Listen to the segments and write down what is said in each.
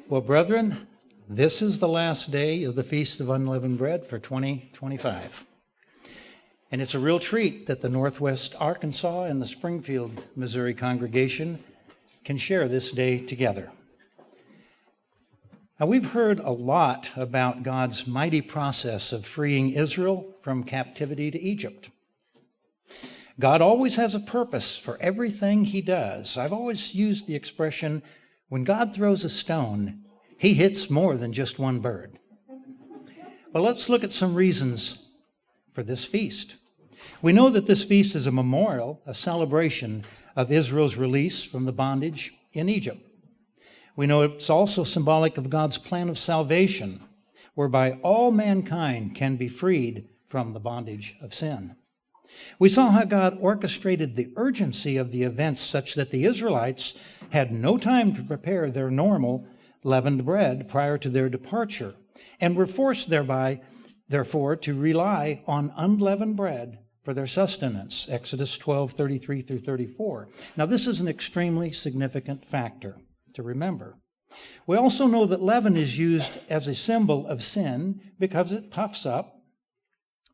Well, brethren, this is the last day of the Feast of Unleavened Bread for 2025. And it's a real treat that the Northwest Arkansas and the Springfield, Missouri congregation can share this day together. Now, we've heard a lot about God's mighty process of freeing Israel from captivity to Egypt. God always has a purpose for everything he does. I've always used the expression, when God throws a stone, he hits more than just one bird. Well, let's look at some reasons for this feast. We know that this feast is a memorial, a celebration of Israel's release from the bondage in Egypt. We know it's also symbolic of God's plan of salvation, whereby all mankind can be freed from the bondage of sin. We saw how God orchestrated the urgency of the events such that the Israelites had no time to prepare their normal leavened bread prior to their departure, and were forced therefore, to rely on unleavened bread for their sustenance, Exodus 12:33 through 34. Now, this is an extremely significant factor to remember. We also know that leaven is used as a symbol of sin because it puffs up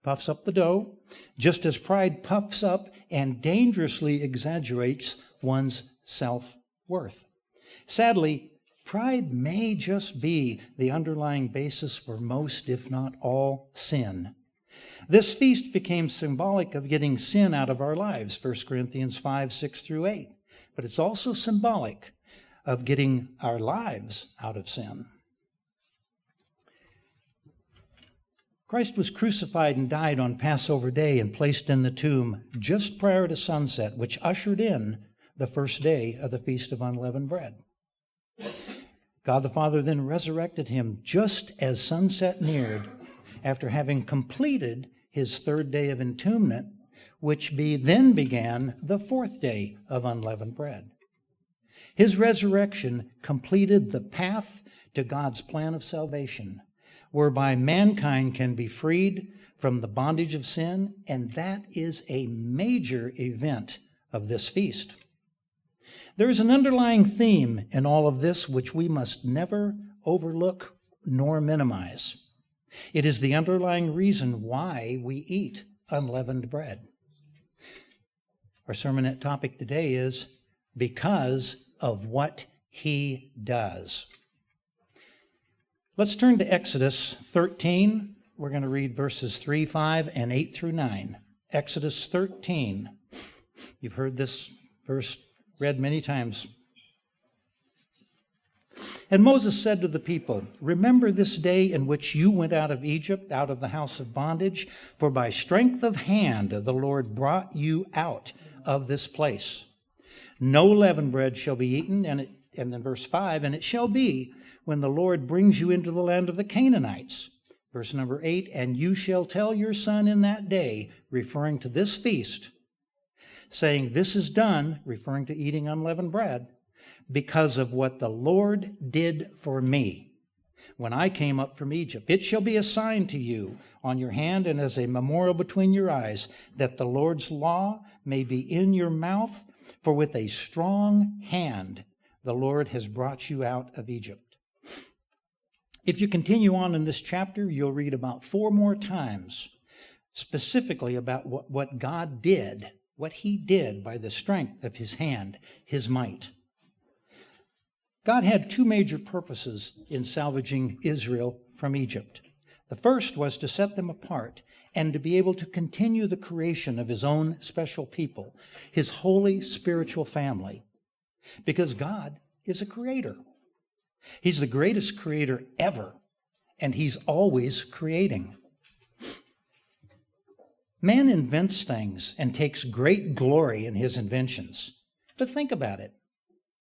the dough, just as pride puffs up and dangerously exaggerates one's self-worth. Sadly, pride may just be the underlying basis for most, if not all, sin. This feast became symbolic of getting sin out of our lives, 1 Corinthians 5:6 through 8. But it's also symbolic of getting our lives out of sin. Christ was crucified and died on Passover Day and placed in the tomb just prior to sunset, which ushered in the first day of the Feast of Unleavened Bread. God the Father then resurrected him just as sunset neared, after having completed his third day of entombment, which then began the fourth day of unleavened bread. His resurrection completed the path to God's plan of salvation, whereby mankind can be freed from the bondage of sin, and that is a major event of this feast. There is an underlying theme in all of this which we must never overlook nor minimize. It is the underlying reason why we eat unleavened bread. Our sermonette topic today is because of what he does. Let's turn to Exodus 13. We're going to read verses 3, 5, and 8 through 9. Exodus 13. You've heard this verse read many times. And Moses said to the people, "Remember this day in which you went out of Egypt, out of the house of bondage, for by strength of hand the Lord brought you out of this place. No leavened bread shall be eaten," and then verse 5, "and it shall be when the Lord brings you into the land of the Canaanites." Verse number 8, "And you shall tell your son in that day," referring to this feast, saying, "This is done," referring to eating unleavened bread, "because of what the Lord did for me when I came up from Egypt. It shall be a sign to you on your hand and as a memorial between your eyes, that the Lord's law may be in your mouth, for with a strong hand the Lord has brought you out of Egypt." If you continue on in this chapter, you'll read about 4 more times specifically about what God did, what he did by the strength of his hand, his might. God had 2 major purposes in salvaging Israel from Egypt. The first was to set them apart and to be able to continue the creation of his own special people, his holy spiritual family, because God is a creator. He's the greatest creator ever, and he's always creating. Man invents things and takes great glory in his inventions. But think about it.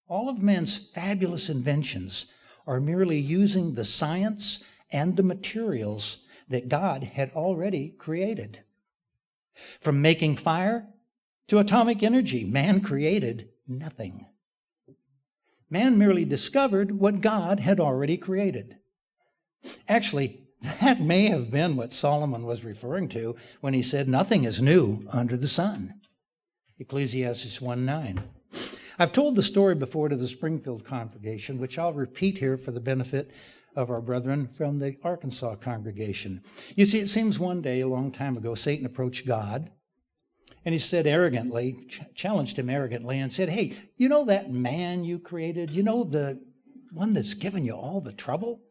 All of man's fabulous inventions are merely using the science and the materials that God had already created. From making fire to atomic energy, man created nothing. Man merely discovered what God had already created. Actually, that may have been what Solomon was referring to when he said, "Nothing is new under the sun." Ecclesiastes 1:9. I've told the story before to the Springfield congregation, which I'll repeat here for the benefit of our brethren from the Arkansas congregation. You see, it seems one day, a long time ago, Satan approached God, and he said arrogantly, challenged him arrogantly, and said, hey, you know that man you created? You know the one that's given you all the trouble?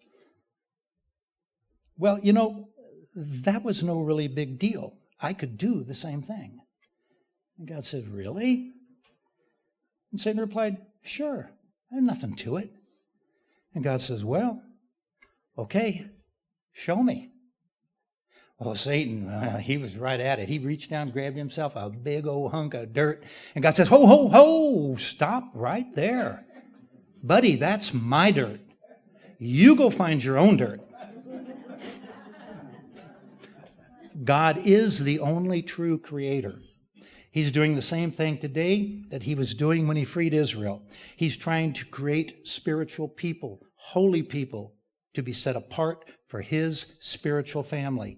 Well, you know, that was no really big deal. I could do the same thing. And God said, really? And Satan replied, sure, there's nothing to it. And God says, well, okay, show me. Well, Satan, he was right at it. He reached down, grabbed himself a big old hunk of dirt, and God says, ho, ho, ho, stop right there. Buddy, that's my dirt. You go find your own dirt. God is the only true creator. He's doing the same thing today that he was doing when he freed Israel. He's trying to create spiritual people, holy people, to be set apart for his spiritual family.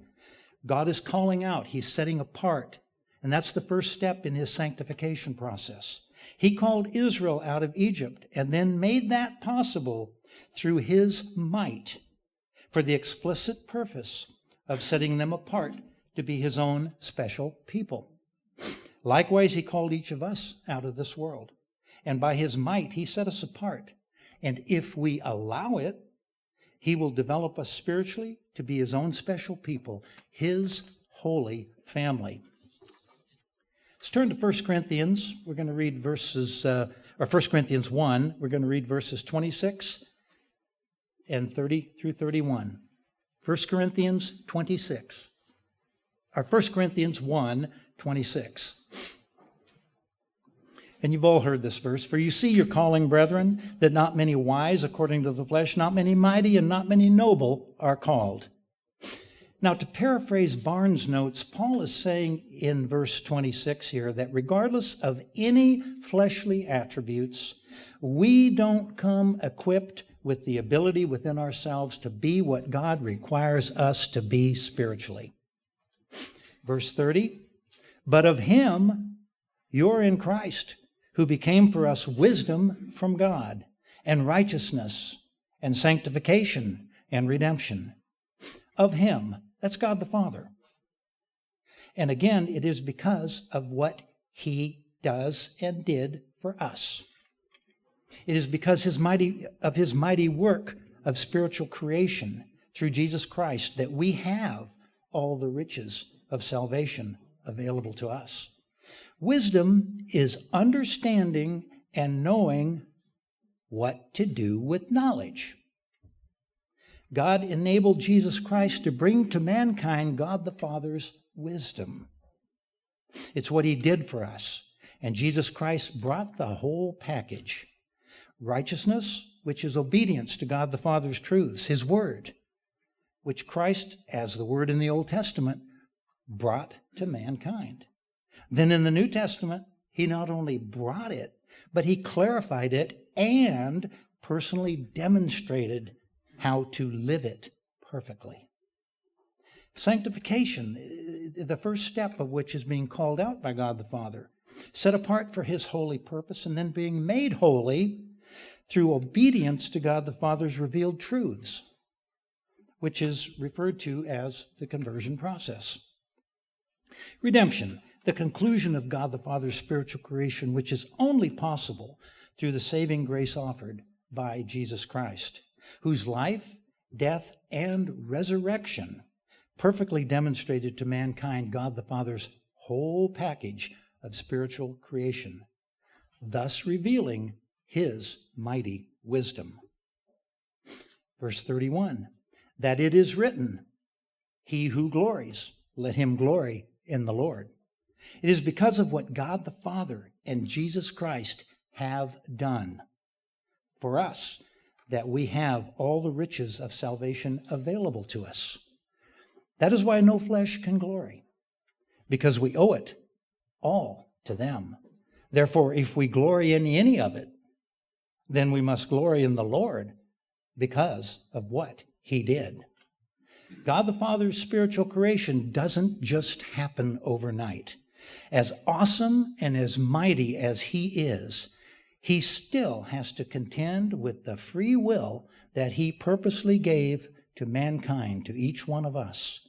God is calling out. He's setting apart. And that's the first step in his sanctification process. He called Israel out of Egypt and then made that possible through his might for the explicit purpose of setting them apart to be his own special people. Likewise, he called each of us out of this world. And by his might, he set us apart. And if we allow it, he will develop us spiritually to be his own special people, his holy family. Let's turn to 1 Corinthians. We're going to read verses, or 1 Corinthians 1. We're going to read verses 26 and 30 through 31. 1 Corinthians 26. Or 1 Corinthians 1, 26. And you've all heard this verse. For you see your calling, brethren, that not many wise according to the flesh, not many mighty, and not many noble are called. Now, to paraphrase Barnes' notes, Paul is saying in verse 26 here that regardless of any fleshly attributes, we don't come equipped with the ability within ourselves to be what God requires us to be spiritually. Verse 30, but of him you're in Christ, who became for us wisdom from God, and righteousness, and sanctification, and redemption. Of him, that's God the Father. And again, it is because of what he does and did for us. It is because his mighty work of spiritual creation through Jesus Christ that we have all the riches of salvation available to us. Wisdom is understanding and knowing what to do with knowledge. God enabled Jesus Christ to bring to mankind God the Father's wisdom. It's what he did for us. And Jesus Christ brought the whole package. Righteousness, which is obedience to God the Father's truths, his word, which Christ, as the word in the Old Testament, brought to mankind. Then in the New Testament, he not only brought it, but he clarified it and personally demonstrated how to live it perfectly. Sanctification, the first step of which is being called out by God the Father, set apart for his holy purpose, and then being made holy through obedience to God the Father's revealed truths, which is referred to as the conversion process. Redemption, the conclusion of God the Father's spiritual creation, which is only possible through the saving grace offered by Jesus Christ, whose life, death, and resurrection perfectly demonstrated to mankind God the Father's whole package of spiritual creation, thus revealing his mighty wisdom. Verse 31, that it is written, he who glories, let him glory in the Lord. It is because of what God the Father and Jesus Christ have done for us that we have all the riches of salvation available to us. That is why no flesh can glory, because we owe it all to them. Therefore, if we glory in any of it, then we must glory in the Lord because of what he did. God the Father's spiritual creation doesn't just happen overnight. As awesome and as mighty as he is, he still has to contend with the free will that he purposely gave to mankind, to each one of us.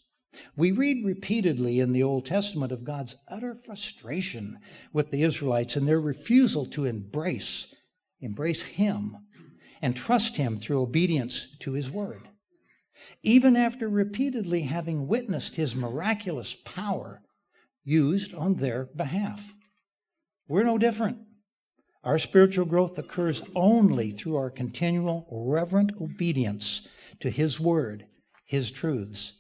We read repeatedly in the Old Testament of God's utter frustration with the Israelites and their refusal to embrace him and trust him through obedience to his word. Even after repeatedly having witnessed his miraculous power used on their behalf. We're no different. Our spiritual growth occurs only through our continual reverent obedience to his word, his truths.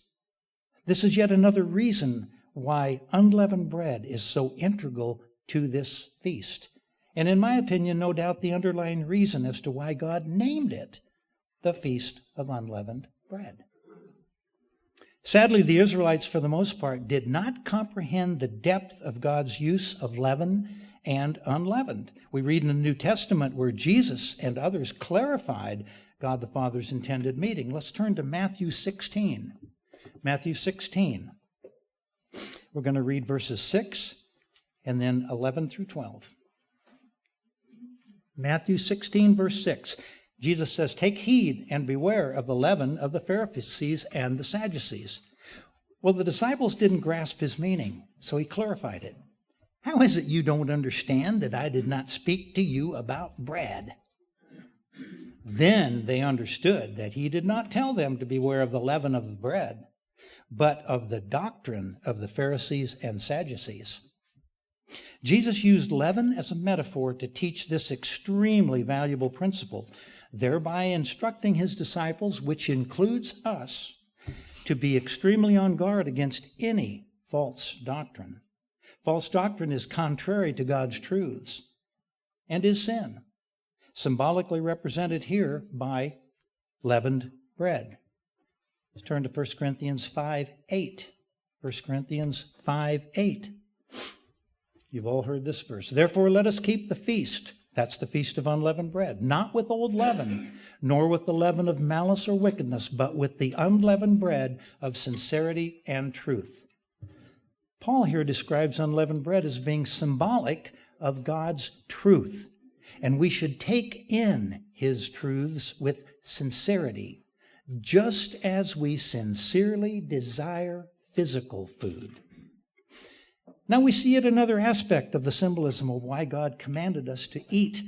This is yet another reason why unleavened bread is so integral to this feast. And in my opinion, no doubt the underlying reason as to why God named it the Feast of Unleavened Bread. Sadly, the Israelites, for the most part, did not comprehend the depth of God's use of leaven and unleavened. We read in the New Testament where Jesus and others clarified God the Father's intended meaning. Let's turn to Matthew 16. Matthew 16. We're going to read verses 6 and then 11 through 12. Matthew 16, verse 6. Jesus says, "Take heed and beware of the leaven of the Pharisees and the Sadducees." Well, the disciples didn't grasp his meaning, so he clarified it. "How is it you don't understand that I did not speak to you about bread?" Then they understood that he did not tell them to beware of the leaven of the bread, but of the doctrine of the Pharisees and Sadducees. Jesus used leaven as a metaphor to teach this extremely valuable principle, thereby instructing his disciples, which includes us, to be extremely on guard against any false doctrine. False doctrine is contrary to God's truths and is sin, symbolically represented here by leavened bread. Let's turn to 1 Corinthians 5:8. 1 Corinthians 5:8. You've all heard this verse. "Therefore let us keep the feast," that's the feast of unleavened bread, "not with old leaven, nor with the leaven of malice or wickedness, but with the unleavened bread of sincerity and truth." Paul here describes unleavened bread as being symbolic of God's truth, and we should take in his truths with sincerity, just as we sincerely desire physical food. Now we see yet another aspect of the symbolism of why God commanded us to eat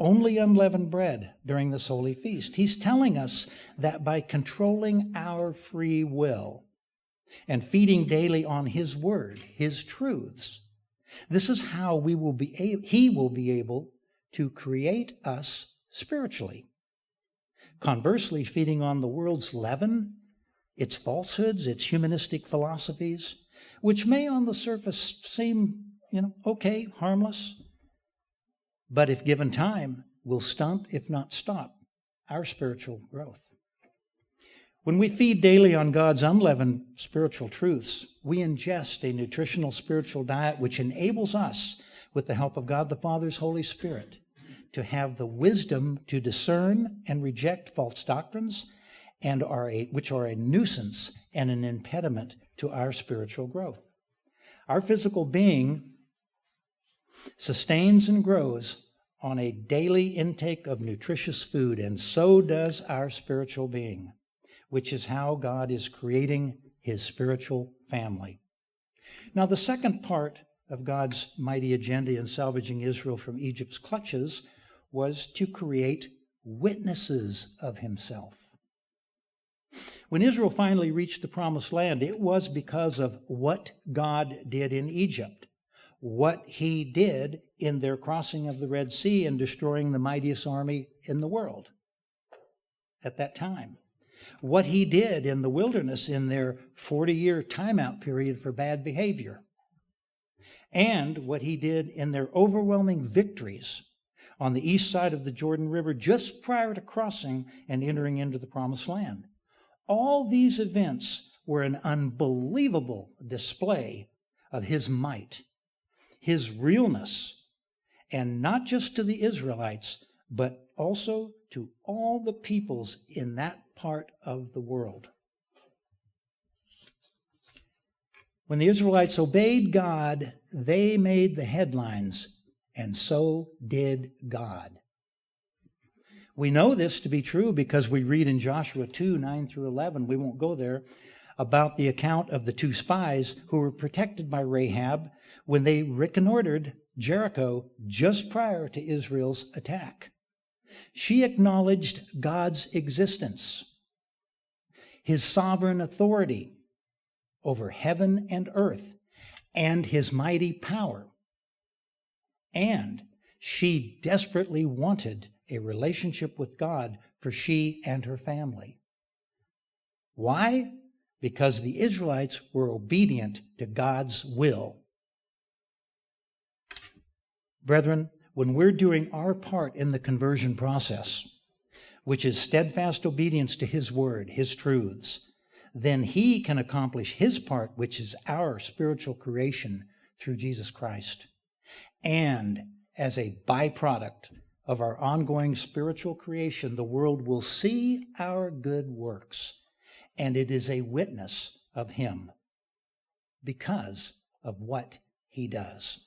only unleavened bread during this holy feast. He's telling us that by controlling our free will and feeding daily on his word, his truths, this is how he will be able to create us spiritually. Conversely, feeding on the world's leaven, its falsehoods, its humanistic philosophies, which may on the surface seem, okay, harmless, but if given time, will stunt, if not stop, our spiritual growth. When we feed daily on God's unleavened spiritual truths, we ingest a nutritional spiritual diet which enables us, with the help of God the Father's Holy Spirit, to have the wisdom to discern and reject false doctrines and which are a nuisance and an impediment to our spiritual growth. Our physical being sustains and grows on a daily intake of nutritious food, and so does our spiritual being, which is how God is creating his spiritual family. Now, the second part of God's mighty agenda in salvaging Israel from Egypt's clutches was to create witnesses of himself. When Israel finally reached the Promised Land, it was because of what God did in Egypt, what he did in their crossing of the Red Sea and destroying the mightiest army in the world at that time, what he did in the wilderness in their 40-year timeout period for bad behavior, and what he did in their overwhelming victories on the east side of the Jordan River just prior to crossing and entering into the Promised Land. All these events were an unbelievable display of his might, his realness, and not just to the Israelites, but also to all the peoples in that part of the world. When the Israelites obeyed God, they made the headlines and so did God. We know this to be true because we read in Joshua 2, 9 through 11, we won't go there, about the account of the two spies who were protected by Rahab when they reconnoitered Jericho just prior to Israel's attack. She acknowledged God's existence, his sovereign authority over heaven and earth, and his mighty power. And she desperately wanted a relationship with God for she and her family. Why? Because the Israelites were obedient to God's will. Brethren, when we're doing our part in the conversion process, which is steadfast obedience to his word, his truths, then he can accomplish his part, which is our spiritual creation through Jesus Christ. And as a byproduct of our ongoing spiritual creation, the world will see our good works, and it is a witness of him because of what he does.